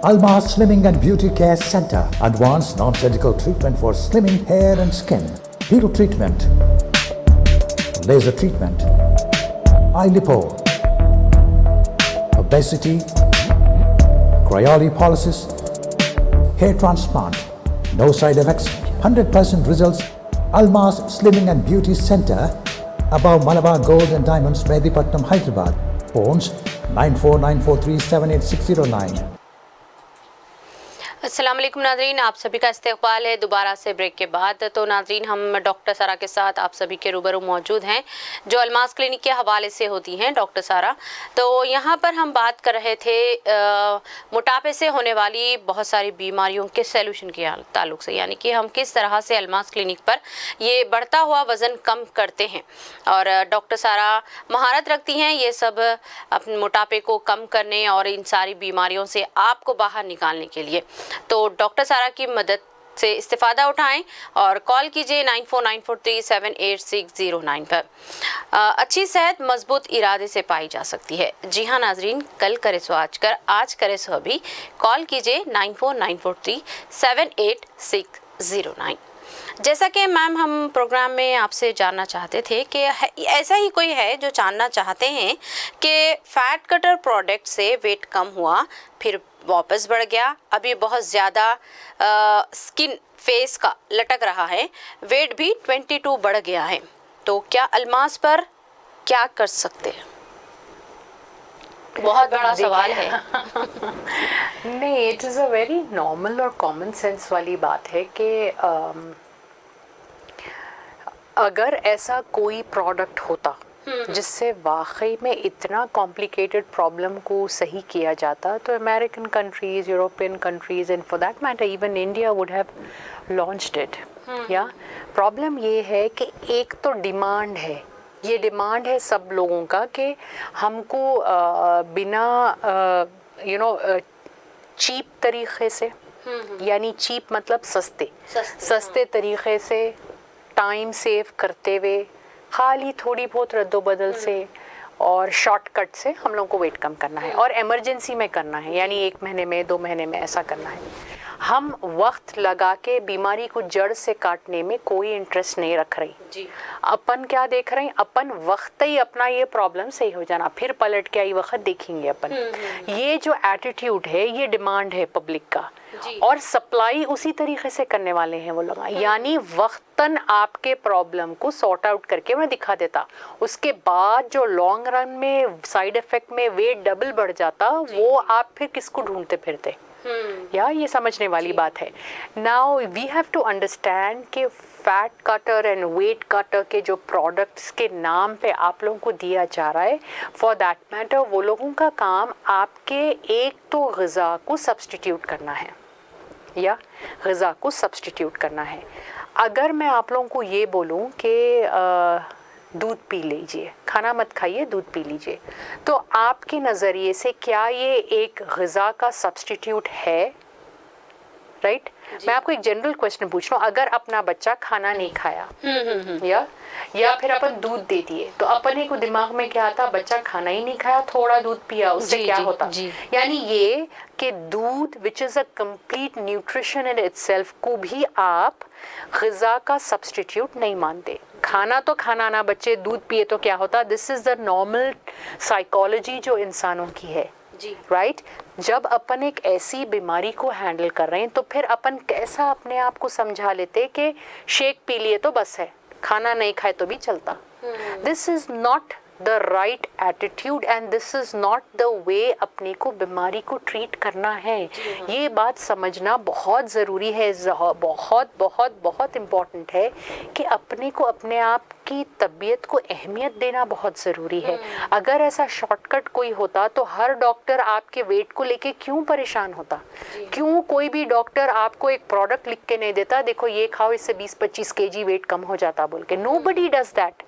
Almas Slimming and Beauty Care Center. Advanced non-surgical treatment for slimming hair and skin. Peel treatment. Laser treatment. Eye lipo. Obesity. Cryolipolysis. Hair transplant. No side effects. 100% results. Almas Slimming and Beauty Center. Above Malabar Gold and Diamonds, Medipatnam, Hyderabad. Phones 9494378609. अस्सलाम वालेकुम नाज़रीन, आप सभी का इस्तकबाल है दोबारा से ब्रेक के बाद। तो नाज़रीन, हम डॉक्टर सारा के साथ आप सभी के रूबरू मौजूद हैं जो अलमास क्लिनिक के हवाले से होती हैं डॉक्टर सारा। तो यहाँ पर हम बात कर रहे थे मोटापे से होने वाली बहुत सारी बीमारियों के सॉल्यूशन के ताल्लुक से, यानी कि हम किस तरह से अलमास क्लिनिक पर ये बढ़ता हुआ वज़न कम करते हैं। और डॉक्टर सारा महारत रखती हैं ये सब अपने मोटापे को कम करने और इन सारी बीमारियों से आपको बाहर निकालने के लिए। तो डॉक्टर सारा की मदद से इस्तेफ़ादा उठाएं और कॉल कीजिए 9494378609 पर। अच्छी सेहत मजबूत इरादे से पाई जा सकती है। जी हाँ नाजरीन, कल करे सो आज करे सो अभी। कॉल कीजिए 9494378609। जैसा कि मैम हम प्रोग्राम में आपसे जानना चाहते थे कि ऐसा ही कोई है जो जानना चाहते हैं कि फैट कटर प्रोडक्ट से वेट कम हुआ फिर वापस बढ़ गया, अभी बहुत ज़्यादा स्किन फेस का लटक रहा है, वेट भी 22 बढ़ गया है, तो क्या अलमास पर क्या कर सकते हैं? बहुत बड़ा सवाल है। नहीं, it is a very normal और कॉमन सेंस वाली बात है कि अगर ऐसा कोई प्रोडक्ट होता जिससे वाकई में इतना कॉम्प्लिकेटेड प्रॉब्लम को सही किया जाता तो American countries, European countries and for that matter even India would have launched it. या प्रॉब्लम ये है कि एक तो डिमांड है, ये डिमांड है सब लोगों का कि हमको बिना चीप तरीक़े से, यानी चीप मतलब सस्ते तरीक़े से टाइम सेव करते हुए खाली थोड़ी बहुत रद्दोबदल से और शॉर्टकट से हम लोगों को वेट कम करना है और इमरजेंसी में करना है, यानी 1 महीने में 2 महीने में ऐसा करना है। हम वक्त लगा के बीमारी को जड़ से काटने में कोई इंटरेस्ट नहीं रख रही जी। अपन क्या देख रहे हैं, अपन वक्त ही अपना ये प्रॉब्लम सही हो जाना, फिर पलट के आई वक्त देखेंगे अपन। ये जो एटीट्यूड है ये डिमांड है पब्लिक का और सप्लाई उसी तरीके से करने वाले हैं वो लोग, यानी वक्तन आपके प्रॉब्लम को सॉर्ट आउट करके मैं दिखा देता, उसके बाद जो लॉन्ग रन में साइड इफेक्ट में वेट डबल बढ़ जाता वो आप फिर किसको ढूंढते फिरते। या ये समझने वाली बात है। Now we have to understand कि fat cutter and weight cutter के जो प्रोडक्ट्स के नाम पे आप लोगों को दिया जा रहा है, फॉर दैट मैटर वो लोगों का काम आपके एक तो ग़िज़ा को सब्स्टिट्यूट करना है, या ग़िज़ा को सब्स्टिट्यूट करना है। अगर मैं आप लोगों को ये बोलूँ कि दूध पी लीजिए, खाना मत खाइए, दूध पी लीजिए, तो आपके नज़रिए से क्या ये एक ग़िज़ा का सब्स्टिट्यूट है? राइट? मैं आपको एक जनरल क्वेश्चन पूछ रहा हूँ, अगर अपना बच्चा खाना नहीं खाया या फिर अपन दूध दे दिए तो अपने को दिमाग में क्या आता, बच्चा खाना ही नहीं खाया, थोड़ा दूध पिया, उससे क्या होता? यानी ये कि दूध which is a complete nutrition in itself को भी आप ग़िज़ा का सब्स्टिट्यूट नहीं मानते। खाना तो खाना ना, बच्चे दूध पिए तो क्या होता? This is the normal psychology जो इंसानों की है, राइट? जब अपन एक ऐसी बीमारी को हैंडल कर रहे हैं तो फिर अपन कैसा अपने आप को समझा लेते कि शेक पी लिए तो बस है, खाना नहीं खाए तो भी चलता। This is not the right attitude and this is not the way अपने को बीमारी को ट्रीट करना है। ये बात समझना बहुत ज़रूरी है, बहुत बहुत बहुत इम्पॉर्टेंट है कि अपने को अपने आप की तबीयत को अहमियत देना बहुत ज़रूरी है। अगर ऐसा शॉर्टकट कोई होता तो हर डॉक्टर आपके वेट को लेके क्यों परेशान होता? क्यों कोई भी डॉक्टर आपको एक प्रोडक्ट लिख के नहीं देता, देखो ये खाओ इससे 20-25 kg वेट कम हो जाता बोल के? Nobody does that.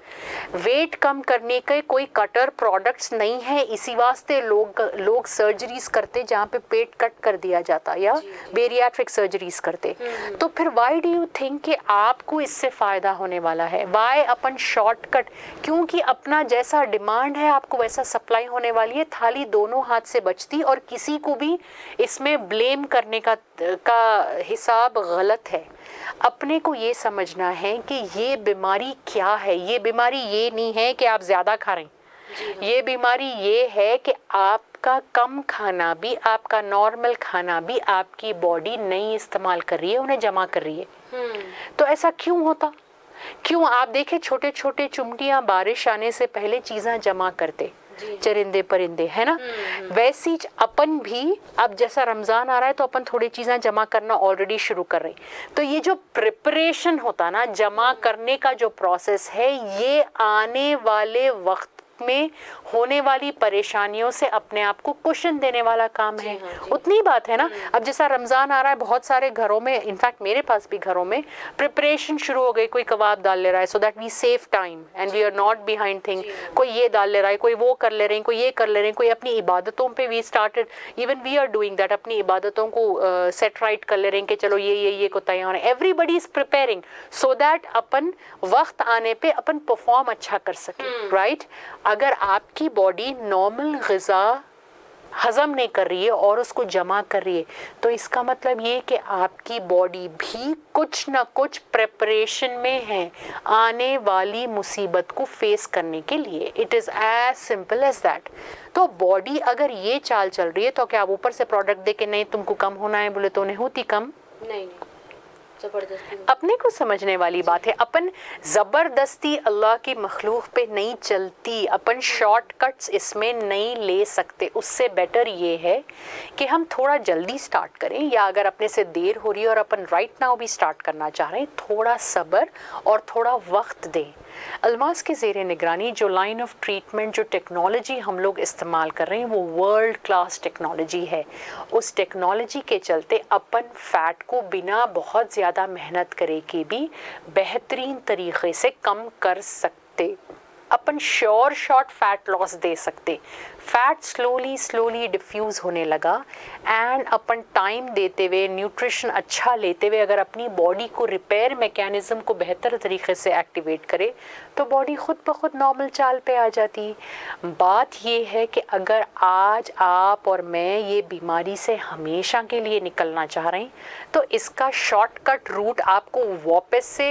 वेट कम करने के कोई कटर प्रोडक्ट्स नहीं है, इसी वास्ते लोग सर्जरीज करते जहाँ पे पेट कट कर दिया जाता या बेरियाट्रिक सर्जरीज करते। तो फिर व्हाई डू यू थिंक कि आपको इससे फ़ायदा होने वाला है? व्हाई अपन अपन शॉर्टकट, क्योंकि अपना जैसा डिमांड है आपको वैसा सप्लाई होने वाली है, थाली दोनों हाथ से बचती और किसी को भी इसमें ब्लेम करने का हिसाब गलत है। अपने को ये समझना है कि ये बीमारी क्या है। ये बीमारी ये नहीं है कि आप ज़्यादा खा रहे हैं, ये बीमारी ये है कि आपका कम खाना भी, आपका नॉर्मल खाना भी आपकी बॉडी नहीं इस्तेमाल कर रही है, उन्हें जमा कर रही है। तो ऐसा क्यों होता? क्यों? आप देखें छोटे छोटे चुमटियाँ बारिश आने से पहले चीज़ें जमा करते, चरिंदे परिंदे, है ना? वैसी अपन भी अब जैसा रमज़ान आ रहा है तो अपन थोड़ी चीज़ें जमा करना ऑलरेडी शुरू कर रहे हैं। तो ये जो प्रिपरेशन होता ना, जमा करने का जो प्रोसेस है, ये आने वाले वक्त में होने वाली परेशानियों से अपने आप को कुशन देने वाला काम है। उतनी बात है ना। अब जैसा रमज़ान आ रहा है, बहुत सारे घरों में, इनफैक्ट मेरे पास भी घरों में प्रिपरेशन शुरू हो गई। कोई कबाब डाल ले रहा है so that we save time and we are not behind thing. कोई ये डाल ले रहा है, कोई वो कर ले रहे हैं, कोई ये कर ले रहे हैं, कोई अपनी इबादतों पे we started, even we are doing that, अपनी इबादतों को सेट राइट कर ले रहे हैं कि चलो ये को तैयार है। Everybody is preparing so that अपन वक्त आने पे अपन परफॉर्म अच्छा कर सके, राइट? अगर आपकी बॉडी नॉर्मल ग़िज़ा हज़म नहीं कर रही है और उसको जमा कर रही है, तो इसका मतलब ये कि आपकी बॉडी भी कुछ ना कुछ प्रिपरेशन में है आने वाली मुसीबत को फेस करने के लिए। It is as simple as that. तो बॉडी अगर ये चाल चल रही है तो क्या आप ऊपर से प्रोडक्ट दे के नहीं तुमको कम होना है बोले तो उन्हें होती कम? नहीं, अपने को समझने वाली बात है। अपन ज़बरदस्ती अल्लाह की मखलूक पे नहीं चलती, अपन शॉर्टकट्स इसमें नहीं ले सकते। उससे बेटर ये है कि हम थोड़ा जल्दी स्टार्ट करें, या अगर अपने से देर हो रही है और अपन राइट नाउ भी स्टार्ट करना चाह रहे हैं, थोड़ा सब्र और थोड़ा वक्त दें। अल्मास के ज़ेरे निगरानी जो लाइन ऑफ ट्रीटमेंट, जो टेक्नोलॉजी हम लोग इस्तेमाल कर रहे हैं वो वर्ल्ड क्लास टेक्नोलॉजी है। उस टेक्नोलॉजी के चलते अपन फैट को बिना बहुत ज़्यादा मेहनत करे के भी बेहतरीन तरीक़े से कम कर सकते। अपन श्योर शॉट फैट लॉस दे सकते। फैट स्लोली डिफ्यूज़ होने लगा एंड अपन टाइम देते हुए, न्यूट्रिशन अच्छा लेते हुए अगर अपनी बॉडी को रिपेयर मैकेनिज़्म को बेहतर तरीके से एक्टिवेट करे तो बॉडी खुद ब खुद नॉर्मल चाल पे आ जाती। बात ये है कि अगर आज आप और मैं ये बीमारी से हमेशा के लिए निकलना चाह रहे हैं तो इसका शॉर्टकट रूट आपको वापस से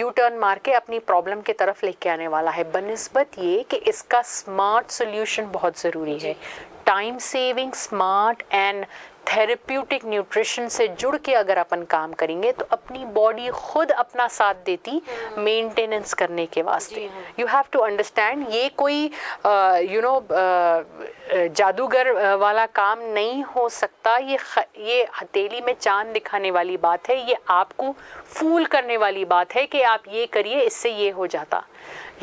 यू टर्न मार के अपनी प्रॉब्लम की तरफ लेके आने वाला है, बनिस्बत ये कि इसका स्मार्ट सोल्यूशन बहुत ज़रूरी है। Time saving, smart and therapeutic nutrition से जुड़ के अगर अपन काम करेंगे तो अपनी बॉडी खुद अपना साथ देती मेंटेनेंस करने के वास्ते। यू हैव टू अंडरस्टैंड, ये कोई जादूगर वाला काम नहीं हो सकता। ये हथेली में चांद दिखाने वाली बात है, ये आपको फूल करने वाली बात है कि आप ये करिए इससे ये हो जाता।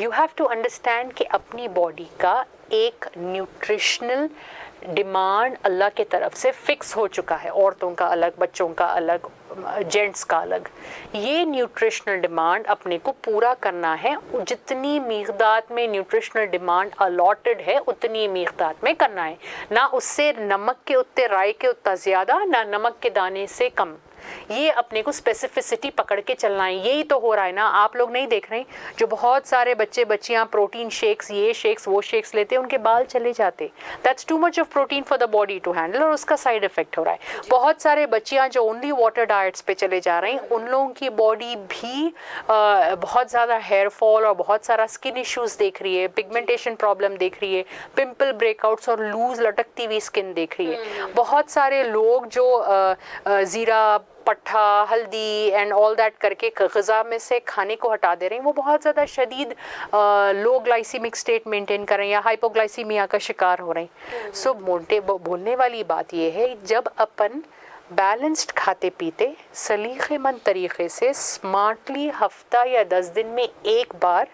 यू हैव टू अंडरस्टैंड कि अपनी बॉडी का एक न्यूट्रिशनल डिमांड अल्लाह के तरफ से फिक्स हो चुका है। औरतों का अलग, बच्चों का अलग, जेंट्स का अलग। ये न्यूट्रिशनल डिमांड अपने को पूरा करना है। जितनी मिक़दार में न्यूट्रिशनल डिमांड अलॉटेड है उतनी मिक़दार में करना है, ना उससे नमक के उत्ते राई के उतना ज़्यादा, ना नमक के दाने से कम। ये अपने को स्पेसिफिसिटी पकड़ के चलना है। यही तो हो रहा है ना, आप लोग नहीं देख रहे जो बहुत सारे बच्चे बच्चियां प्रोटीन शेक्स, ये शेक्स वो शेक्स लेते हैं, उनके बाल चले जाते। That's too much of protein for the body to handle और उसका साइड इफेक्ट हो रहा है। बहुत सारे बच्चियां जो ओनली वाटर डाइट्स पे चले जा रहे हैं उन लोगों की बॉडी भी बहुत ज़्यादा हेयर फॉल और बहुत सारा स्किन इश्यूज़ देख रही है, पिगमेंटेशन प्रॉब्लम देख रही है, पिंपल ब्रेकआउट्स और लूज लटकती हुई स्किन देख रही है। बहुत सारे लोग जो ज़ीरा, पट्ठा, हल्दी एंड ऑल दैट करके ग़िज़ा में से खाने को हटा दे रहे हैं, वो बहुत ज़्यादा शदीद लो ग्लाइसीमिक स्टेट मेंटेन कर रहे हैं या हाइपोग्लाइसीमिया का शिकार हो रहे हैं। सो मोटे बोलने वाली बात ये है, जब अपन बैलेंस्ड खाते पीते सलीक़ेमंद तरीक़े से स्मार्टली हफ्ता या 10 दिन में एक बार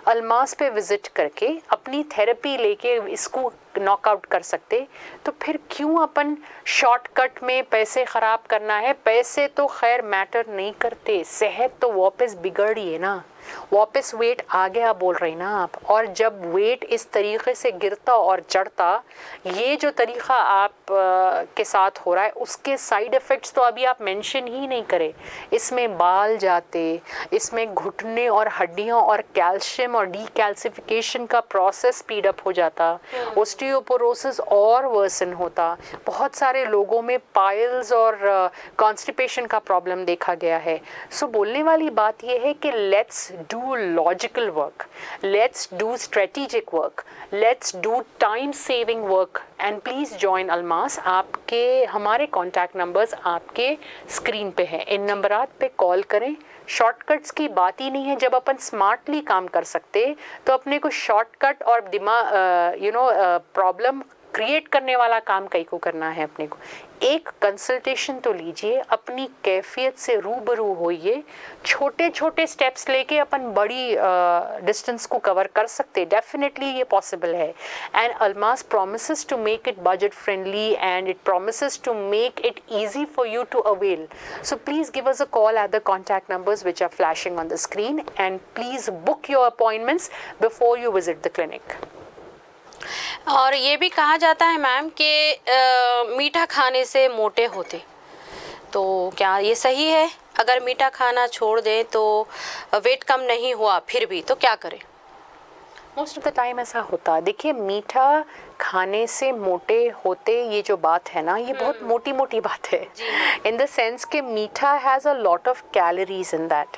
अल्मास पे विज़िट करके अपनी थेरेपी लेके इसको नॉकआउट कर सकते, तो फिर क्यों अपन शॉर्टकट में पैसे ख़राब करना है। पैसे तो खैर मैटर नहीं करते, सेहत तो वापस बिगड़ी है ना। वापस वेट आ गया बोल रही ना आप, और जब वेट इस तरीके से गिरता और चढ़ता, ये जो तरीक़ा आप के साथ हो रहा है उसके साइड इफ़ेक्ट्स तो अभी आप मेंशन ही नहीं करें। इसमें बाल जाते, इसमें घुटने और हड्डियां और कैल्शियम और डीकैल्सिफिकेशन का प्रोसेस स्पीड अप हो जाता, ओस्टियोपोरोसिस और वर्सन होता, बहुत सारे लोगों में पाइल्स और कॉन्स्टिपेशन का प्रॉब्लम देखा गया है। सो बोलने वाली बात यह है कि let's do logical work, let's do strategic work, let's do time saving work and please join Almas. आपके हमारे कॉन्टैक्ट नंबर्स आपके स्क्रीन पे हैं, इन नंबरात पे कॉल करें। शॉर्टकट्स की बात ही नहीं है, जब अपन स्मार्टली काम कर सकते तो अपने को शॉर्टकट और दिमाग प्रॉब्लम क्रिएट करने वाला काम कई को करना है। अपने को एक कंसल्टेशन तो लीजिए, अपनी कैफियत से रूबरू होइए, छोटे छोटे स्टेप्स लेके अपन बड़ी डिस्टेंस को कवर कर सकते, डेफिनेटली ये पॉसिबल है। And Almas promises to make it budget friendly and it promises to make it easy for you to avail. So please give us a call at the contact numbers which are flashing on the screen, and please book your appointments before you visit the clinic. और ये भी कहा जाता है ma'am कि मीठा खाने से मोटे होते, तो क्या ये सही है? अगर मीठा खाना छोड़ दें तो वेट कम नहीं हुआ फिर भी, तो क्या करें? मोस्ट ऑफ द टाइम ऐसा होता है। देखिए, मीठा खाने से मोटे होते ये जो बात है ना, ये बहुत मोटी मोटी बात है, इन द सेंस कि मीठा has a lot of calories in that.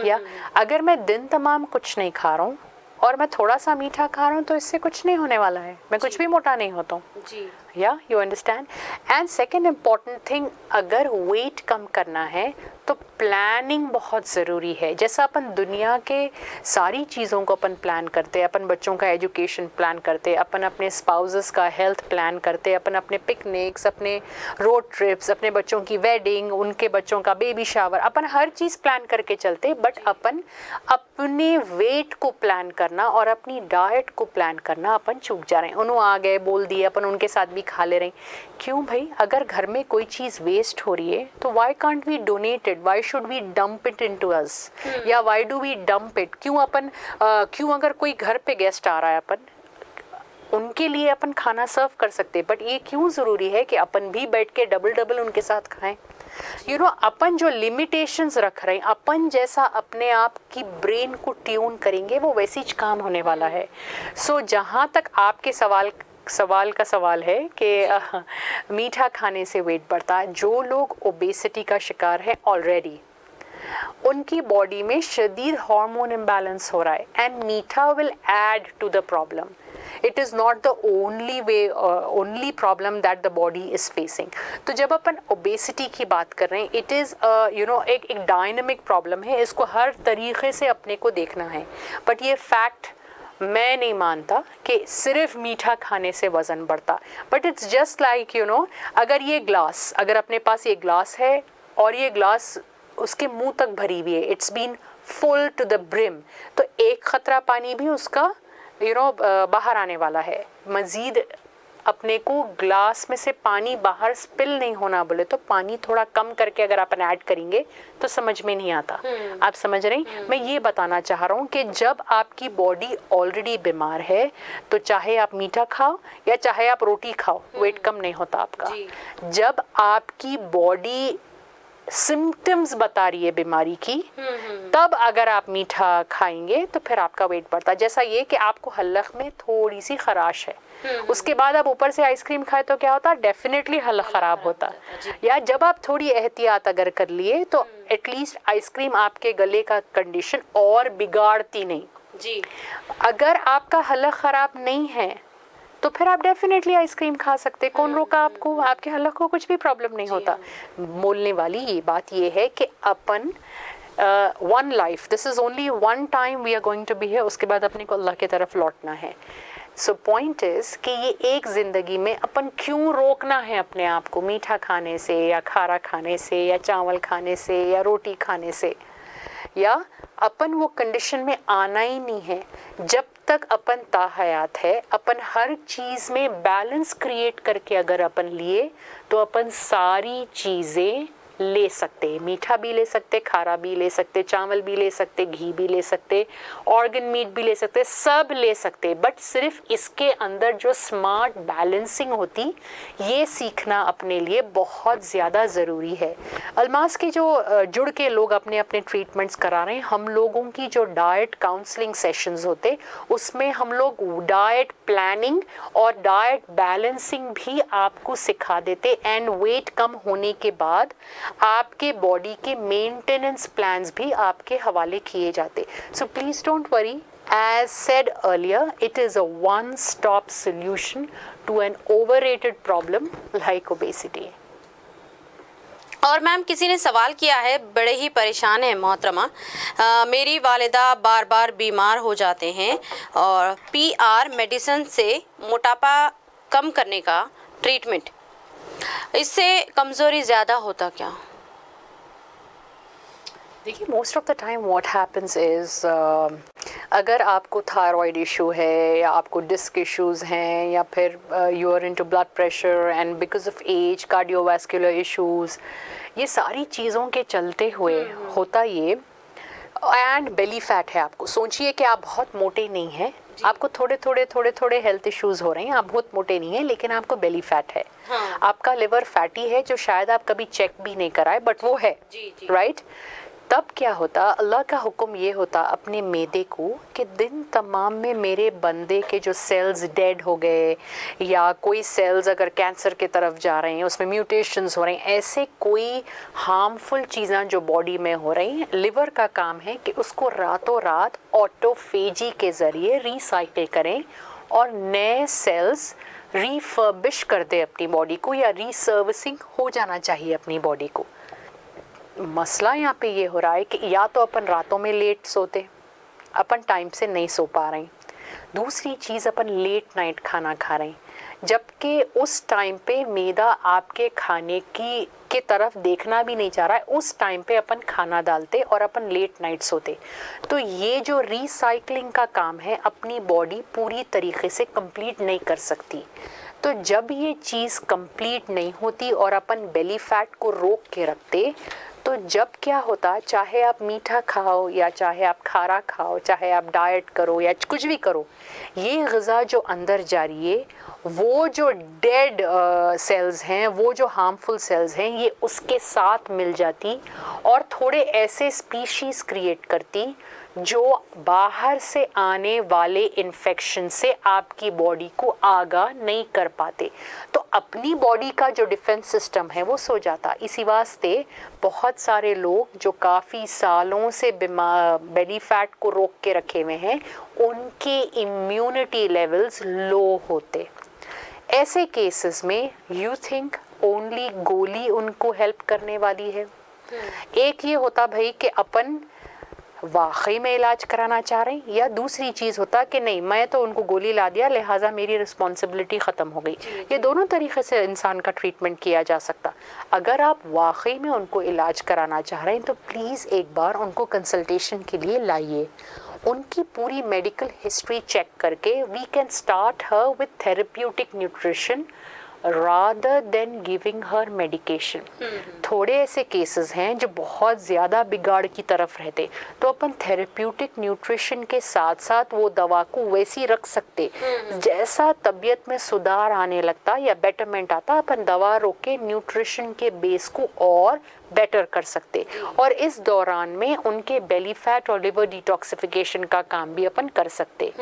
या अगर मैं दिन तमाम कुछ नहीं खा रहा हूँ और मैं थोड़ा सा मीठा खा रहा हूँ तो इससे कुछ नहीं होने वाला है, मैं कुछ भी मोटा नहीं होता हूँ जी। या you understand. And second important thing, अगर वेट कम करना है तो प्लानिंग बहुत ज़रूरी है। जैसा अपन दुनिया के सारी चीज़ों को अपन प्लान करते, अपन बच्चों का एजुकेशन प्लान करते, अपन अपने स्पाउसेस का हेल्थ प्लान करते, अपन अपने पिकनिक्स, अपने रोड ट्रिप्स, अपने बच्चों की वेडिंग, उनके बच्चों का बेबी शावर, अपन हर चीज़ प्लान करके चलते, बट अपन अपने वेट को प्लान करना और अपनी डाइट को प्लान करना अपन चूक जा रहे हैं। उन्होंने आ गए बोल दिए, अपन उनके साथ भी खा ले रहे हैं। क्यों भाई? अगर घर में कोई चीज़ वेस्ट हो रही है तो why can't we donate it, why should we dump it into us, या why do we dump it? क्यों अपन क्यों अगर कोई घर पे गेस्ट आ रहा है, अपन उनके लिए अपन खाना सर्व कर सकते, बट ये क्यों ज़रूरी है कि अपन भी बैठ के डबल डबल उनके साथ खाएं? यू नो, अपन जो लिमिटेशंस रख रहे हैं, अपन जैसा अपने आप की ब्रेन को ट्यून करेंगे वो वैसी ही काम होने वाला है। सो जहाँ तक आपके सवाल का सवाल है कि मीठा खाने से वेट बढ़ता है, जो लोग ओबेसिटी का शिकार है ऑलरेडी, उनकी बॉडी में शदीद हार्मोन इम्बैलेंस हो रहा है, एंड मीठा will add to the problem. It is not the only problem that the body is facing. तो जब अपन ओबेसिटी की बात कर रहे हैं, इट इज़ एक डायनामिक प्रॉब्लम है, इसको हर तरीके से अपने को देखना है। बट ये फैक्ट मैं नहीं मानता कि सिर्फ मीठा खाने से वज़न बढ़ता, बट इट्स जस्ट लाइक अगर अपने पास ये ग्लास है और ये ग्लास उसके मुंह तक भरी हुई है, it's been full to the brim, तो एक ख़तरा पानी भी उसका बाहर आने वाला है। मज़ीद अपने को ग्लास में से पानी बाहर स्पिल नहीं होना बोले तो पानी थोड़ा कम करके अगर अपन ऐड करेंगे तो समझ में नहीं आता। आप समझ रहे हैं? मैं ये बताना चाह रहा हूँ कि जब आपकी बॉडी ऑलरेडी बीमार है तो चाहे आप मीठा खाओ या चाहे आप रोटी खाओ, वेट कम नहीं होता आपका। जब आपकी बॉडी सिम्टम्स बता रही है बीमारी की, तब अगर आप मीठा खाएंगे तो फिर आपका वेट बढ़ता है। जैसा ये कि आपको हलक में थोड़ी सी खराश है, उसके बाद आप ऊपर से आइसक्रीम खाए तो क्या होता है? डेफिनेटली हलक ख़राब होता। या जब आप थोड़ी एहतियात अगर कर लिए तो एटलीस्ट आइसक्रीम आपके गले का कंडीशन और बिगाड़ती नहीं जी। अगर आपका हलक ख़राब नहीं है तो फिर आप डेफिनेटली आइसक्रीम खा सकते, कौन रोका आपको? आपके हलक को कुछ भी प्रॉब्लम नहीं होता। बोलने वाली ये बात ये है कि अपन one life, this is only one time we are going to be here, उसके बाद अपने को अल्लाह की तरफ लौटना है। सो पॉइंट इज़ कि ये एक ज़िंदगी में अपन क्यों रोकना है अपने आप को मीठा खाने से या खारा खाने से या चावल खाने से या रोटी खाने से, या अपन वो कंडीशन में आना ही नहीं है। जब तक अपन ताहयात है, अपन हर चीज़ में बैलेंस क्रिएट करके अगर अपन लिए तो अपन सारी चीज़ें ले सकते हैं, मीठा भी ले सकते, खारा भी ले सकते, चावल भी ले सकते, घी भी ले सकते, ऑर्गन मीट भी ले सकते, सब ले सकते, बट सिर्फ इसके अंदर जो स्मार्ट बैलेंसिंग होती, ये सीखना अपने लिए बहुत ज़्यादा ज़रूरी है। अल्मास के जो जुड़ के लोग अपने अपने ट्रीटमेंट्स करा रहे हैं, हम लोगों की जो डाइट काउंसलिंग सेशंस होते, उसमें हम लोग डाइट प्लानिंग और डाइट बैलेंसिंग भी आपको सिखा देते, एंड वेट कम होने के बाद आपके बॉडी के मेंटेनेंस प्लान्स भी आपके हवाले किए जाते। So please don't worry, as said earlier, it is a one-stop solution to an overrated problem like obesity. और मैम किसी ने सवाल किया है, बड़े ही परेशान है मोहतरमा, मेरी वालिदा बार बार बीमार हो जाते हैं और PR मेडिसिन से मोटापा कम करने का ट्रीटमेंट, इससे कमज़ोरी ज़्यादा होता क्या? देखिए, most of the time what happens is, अगर आपको थायराइड इशू है या आपको डिस्क इश्यूज़ हैं या फिर you are into blood pressure and because of age cardiovascular issues, ये सारी चीज़ों के चलते हुए होता ये, एंड बेली फैट है, आपको सोचिए कि आप बहुत मोटे नहीं हैं, आपको थोड़े थोड़े हेल्थ इश्यूज़ हो रहे हैं, आप बहुत मोटे नहीं हैं, लेकिन आपको बेली फैट है। हाँ। आपका लिवर फैटी है जो शायद आप कभी चेक भी नहीं कराए, बट वो है, राइट? तब क्या होता, अल्लाह का हुक्म ये होता अपने मैदे को कि दिन तमाम में मेरे बंदे के जो सेल्स डेड हो गए या कोई सेल्स अगर कैंसर की तरफ जा रहे हैं, उसमें म्यूटेशंस हो रहे हैं, ऐसे कोई हार्मफुल चीज़ें जो बॉडी में हो रही हैं, लिवर का काम है कि उसको रातों रात ऑटोफेजी के ज़रिए रिसाइकिल करें और नए सेल्स रिफर्बिश कर दे अपनी बॉडी को, या रीसर्विसिंग हो जाना चाहिए अपनी बॉडी को। मसला यहाँ पे ये हो रहा है कि या तो अपन रातों में लेट सोते, अपन टाइम से नहीं सो पा रहे हैं, दूसरी चीज़ अपन लेट नाइट खाना खा रहे हैं, जबकि उस टाइम पे मैदा आपके खाने की तरफ देखना भी नहीं चाह रहा है, उस टाइम पे अपन खाना डालते और अपन लेट नाइट सोते। तो ये जो रिसाइकलिंग का काम है अपनी बॉडी पूरी तरीके से कंप्लीट नहीं कर सकती। तो जब ये चीज़ कंप्लीट नहीं होती और अपन बेली फैट को रोक के रखते, तो जब क्या होता, चाहे आप मीठा खाओ या चाहे आप खारा खाओ, चाहे आप डाइट करो या कुछ भी करो, ये ग़िज़ा जो अंदर जा रही है, वो जो डेड सेल्स हैं, वो जो हार्मफुल सेल्स हैं, ये उसके साथ मिल जाती और थोड़े ऐसे स्पीशीज़ क्रिएट करती जो बाहर से आने वाले इन्फेक्शन से आपकी बॉडी को आगाह नहीं कर पाते। तो अपनी बॉडी का जो डिफेंस सिस्टम है वो सो जाता। इसी वास्ते बहुत सारे लोग जो काफ़ी सालों से बेली फैट को रोक के रखे हुए हैं, उनके इम्यूनिटी लेवल्स लो होते। ऐसे केसेस में यू थिंक ओनली गोली उनको हेल्प करने वाली है। एक ये होता भाई कि अपन वाकई में इलाज कराना चाह रहे हैं, या दूसरी चीज़ होता कि नहीं, मैं तो उनको गोली ला दिया लिहाजा मेरी रिस्पॉन्सिबिलिटी ख़त्म हो गई। ये दोनों तरीक़े से इंसान का ट्रीटमेंट किया जा सकता। अगर आप वाकई में उनको इलाज कराना चाह रहे हैं तो प्लीज़ एक बार उनको कंसल्टेशन के लिए लाइए, उनकी पूरी मेडिकल हिस्ट्री चेक करके we can start her with therapeutic nutrition rather than giving her medication। थोड़े ऐसे केसेस हैं जो बहुत ज़्यादा बिगाड़ की तरफ रहते, तो अपन थेरेप्यूटिक न्यूट्रिशन के साथ साथ वो दवा को वैसी रख सकते, जैसा तबीयत में सुधार आने लगता या बेटरमेंट आता, अपन दवा रोक के न्यूट्रिशन के बेस को और बेटर कर सकते। और इस दौरान में उनके बेली फैट और लिवर डिटॉक्सिफिकेशन का काम भी अपन कर सकते।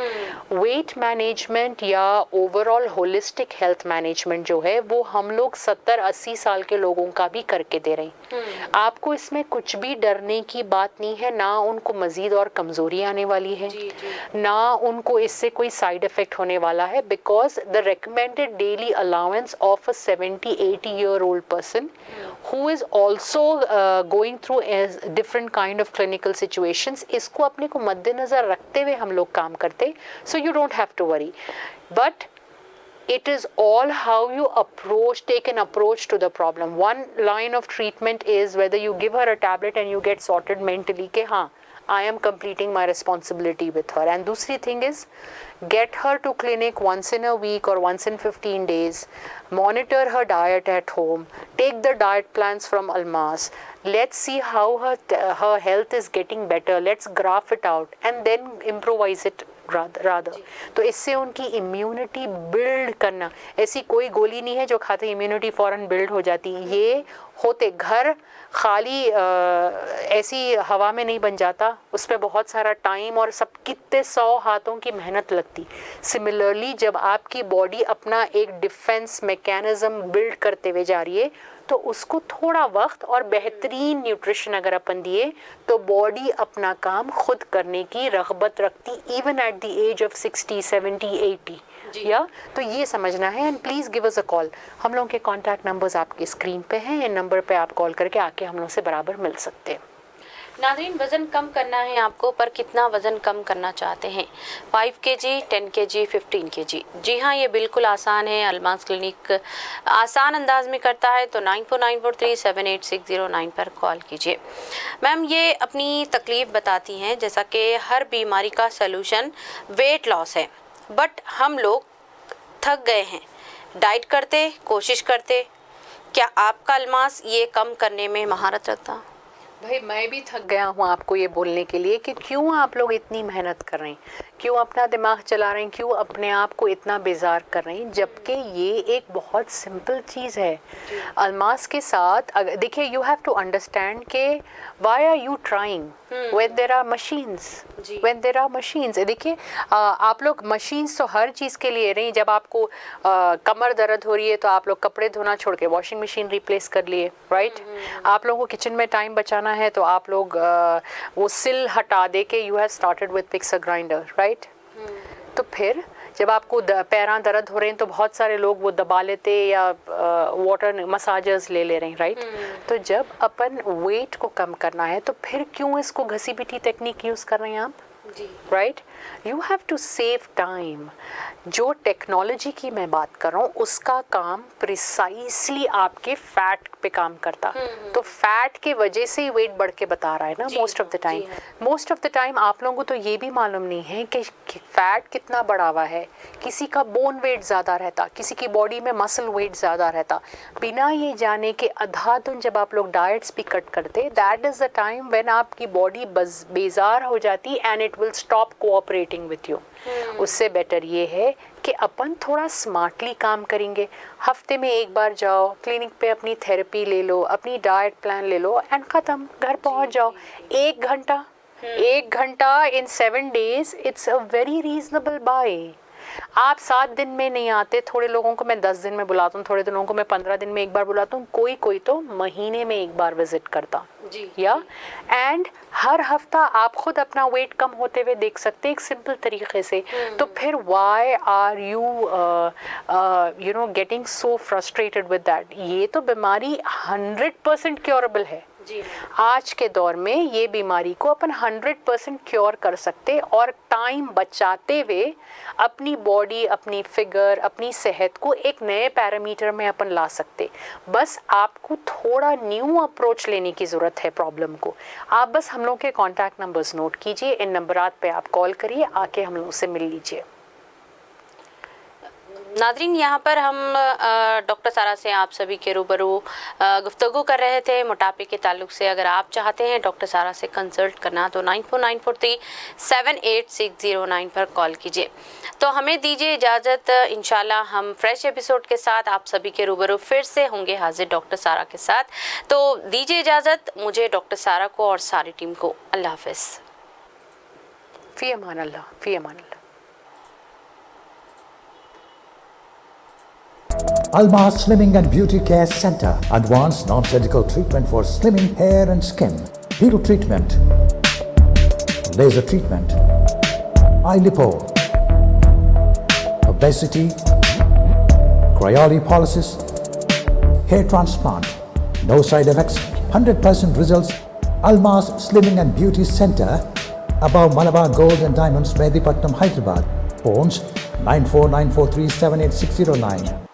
वेट मैनेजमेंट या ओवरऑल होलिस्टिक हेल्थ मैनेजमेंट जो है वो हम लोग 70-80 साल के लोगों का भी करके दे रहे हैं। आपको इसमें कुछ भी डरने की बात नहीं है, ना उनको मजीद और कमजोरी आने वाली है, ना उनको इससे कोई साइड इफेक्ट होने वाला है, because the recommended daily allowance of a 70-80 year old person who is also going through different kind of clinical situations, इसको अपने को मद्देनजर रखते हुए हम लोग काम करते। So you don't have to worry, but it is all how you take an approach to the problem. One line of treatment is whether you give her a tablet and you get sorted mentally कि हाँ I am completing my responsibility with her. And दूसरी thing is, get her to clinic once in a week or once in 15 days. Monitor her diet at home. Take the diet plans from Almas. Let's see how her health is getting better. Let's graph it out and then improvise it rather. तो इससे उनकी immunity build करना, ऐसी कोई गोली नहीं है जो खाते इम्यूनिटी फ़ौरन बिल्ड हो जाती है. ये होते घर खाली ऐसी हवा में नहीं बन जाता, उस पर बहुत सारा टाइम और सब कितने 100 हाथों की मेहनत लगती. सिमिलरली जब आपकी बॉडी अपना एक डिफेंस मैकेनिज्म बिल्ड करते हुए जा रही है तो उसको थोड़ा वक्त और बेहतरीन न्यूट्रिशन अगर अपन दिए तो बॉडी अपना काम खुद करने की रग़बत रखती, even at the age of 60, 70, 80. या तो ये समझना है. And please give us a call. हम लोगों के कॉन्टैक्ट नंबर्स आपकी स्क्रीन पे हैं. इन नंबर पे आप कॉल करके आके हम लोग से बराबर मिल सकते हैं. नाज़रीन, वज़न कम करना है आपको, पर कितना वज़न कम करना चाहते हैं? 5 kg, 10 kg, 15 kg? जी हाँ, ये बिल्कुल आसान है. अलमास क्लिनिक आसान अंदाज में करता है. तो 9494378609 पर कॉल कीजिए. मैम, ये अपनी तकलीफ़ बताती हैं जैसा कि हर बीमारी का सलूशन वेट लॉस है, बट हम लोग थक गए हैं. डाइट करते, कोशिश करते, क्या आपका अलमास ये कम करने में महारत रखता? भाई मैं भी थक गया हूँ आपको ये बोलने के लिए कि क्यों आप लोग इतनी मेहनत कर रहे हैं, क्यों अपना दिमाग चला रहे हैं, क्यों अपने आप को इतना बेजार कर रहे हैं, जबकि ये एक बहुत सिंपल चीज़ है. अलमास के साथ देखिए, यू हैव टू अंडरस्टैंड के why are you trying when there are machines. देखिए आप लोग मशीन्स तो हर चीज़ के लिए रही. जब आपको कमर दर्द हो रही है तो आप लोग कपड़े धोना छोड़ के वॉशिंग मशीन रिप्लेस कर लिए, राइट. आप लोगों को किचन में टाइम बचाना है तो आप लोग वो सिल हटा दे के you have started with mixer grinder, right. तो फिर जब आपको पैरां दर्द हो रहे हैं तो बहुत सारे लोग वो दबा लेते या वाटर मसाजर्स ले रहे हैं, राइट. तो जब अपन वेट को कम करना है तो फिर क्यों इसको घसी पिटी टेक्निक यूज़ कर रहे हैं आप, right. You have to save time. जो टेक्नोलॉजी की मैं बात कर रहा हूँ उसका काम प्रिसाइसली आपके फैट पे काम करता. तो फैट के वजह से ही वेट बढ़ के बता रहा है ना मोस्ट ऑफ द टाइम. आप लोगों को तो ये भी मालूम नहीं है कि फैट कितना बढ़ा हुआ है. किसी का बोन वेट ज़्यादा रहता, किसी की बॉडी में मसल वेट ज़्यादा रहता, बिना ये जाने के अंधाधुन जब आप लोग डाइट्स भी कट करते, that is the time when आपकी बॉडी बेजार हो जाती and it will stop cooperating with you. उससे बेटर ये है कि अपन थोड़ा स्मार्टली काम करेंगे. हफ्ते में एक बार जाओ क्लिनिक पे, अपनी थेरेपी ले लो, अपनी डाइट प्लान ले लो एंड ख़त्म. घर पहुंच जाओ. 1 घंटा in 7 days, it's a very reasonable buy. आप 7 दिन में नहीं आते, थोड़े लोगों को मैं 10 दिन में बुलाता हूँ, थोड़े दिनों को मैं 15 दिन में एक बार बुलाता हूँ, कोई तो महीने में एक बार विजिट करता जी. या एंड हर हफ्ता आप खुद अपना वेट कम होते हुए देख सकते हैं एक सिंपल तरीके से. तो फिर why are you you know getting so frustrated with that. ये तो बीमारी 100% क्योरेबल है. आज के दौर में ये बीमारी को अपन 100% क्योर कर सकते और टाइम बचाते हुए अपनी बॉडी, अपनी फिगर, अपनी सेहत को एक नए पैरामीटर में अपन ला सकते. बस आपको थोड़ा न्यू अप्रोच लेने की ज़रूरत है प्रॉब्लम को. आप बस हम लोग के कॉन्टैक्ट नंबर्स नोट कीजिए. इन नंबरात पे आप कॉल करिए, आके हम लोग से मिल लीजिए. नाज़रीन, यहाँ पर हम डॉक्टर सारा से आप सभी के रूबरू गुफ्तगू कर रहे थे मोटापे के ताल्लुक से. अगर आप चाहते हैं डॉक्टर सारा से कंसल्ट करना तो 9494378609 पर कॉल कीजिए. तो हमें दीजिए इजाज़त. इंशाल्लाह हम फ्रेश एपिसोड के साथ आप सभी के रूबरू फिर से होंगे हाजिर डॉक्टर सारा के साथ. तो दीजिए इजाज़त मुझे, डॉक्टर सारा को और सारी टीम को. अल्लाह हाफ़िज़. फ़ी अमान अल्लाह. Almas Slimming and Beauty Care Center. Advanced non-surgical treatment for slimming hair and skin. Peel treatment. Laser treatment. Eye lipo. Obesity. Cryolipolysis. Hair transplant. No side effects. 100% results. Almas Slimming and Beauty Center. Above Malabar Gold and Diamonds, Medipatnam, Hyderabad. Phones 9494378609.